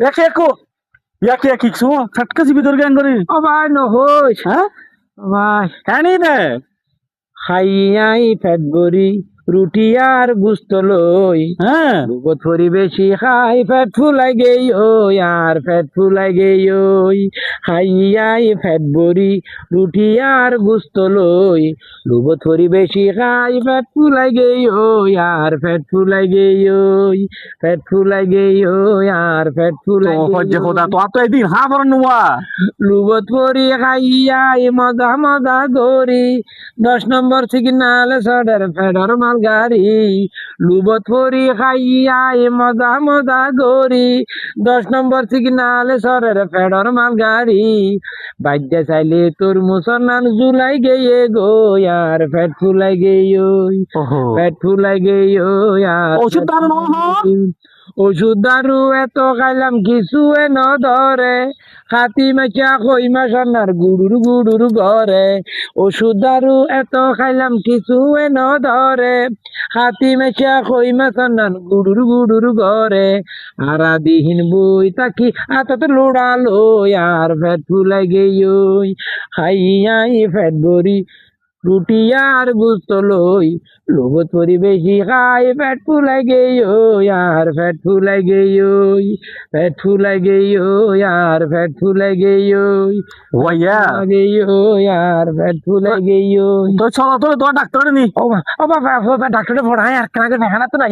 একে একো ইয়াকে এক কিছু ফটকা জিবি তোর গ্যাং করি ও ভাই নহইস হ্যাঁ ও ভাই হ্যাঁ দে খাইয়াই ফেট ভরি রুটি আর গুস্ত লই হ্যাঁ দুগত ভরি বেশি খাই ফেট ফুলাই গেই ওই আর ফেট ফুলাই গেই ওই খাইয়াই ফেট ভরি রুটি আর গুস্ত লই দুগত ভরি বেশি খাই ফেট ফুলাই গেই ওই আর ফেট ফুলাই গেই ওই ফেট ফুলাই গেই ওই আর ফেট ফুলাই তো হজ্জে খোদা তো তো একদিন হা বড় নুয়া লুবত ভরি খাইয়াই মজা মজা ধরি 10 নম্বর সিগনাল সডের ফেডার মাল গাড়ি লুবত ভরি খাইয়াই মজা মজা ধরি 10 নম্বর সিগনাল সরের ফেডার মাল গাড়ি বাজ্যা চাইলে তোর মুসলমান জুলাই গেয়ে গো আর ফেট ফুলাই গেই পেট ফুলাই গেই আর ওষুধ দাও না ওষুধ দারু এত খাইলাম কিছু ন ধরে খাতি মাছা কই মাসার গুড়ুর গুড়ুর ঘরে ওষুধ দারু এত খাইলাম কিছু ন ধরে খাতি মাছা কই মাসার গুড়ুর গুড়ুর ঘরে আরা দিহীন বই তাকি আতাতে লোড়ালো আর ফেট ফুলাই গেই খাইয়াই ফেট ভরি রুটি আর গুস্ত লই লোভত পরি বেশি খাই পেট ফুলাই গেই আর ফেট ফুলাই গেই পেট ফুলাই গেই আর ফেট ফুলাই গেই ওয়া গেই আর ফেট ফুলাই গেই তো চলো তো তোমার ডাক্তার নি ও বাবা ডাক্তারে পড়ায় আর কেন দেখা না তো নাই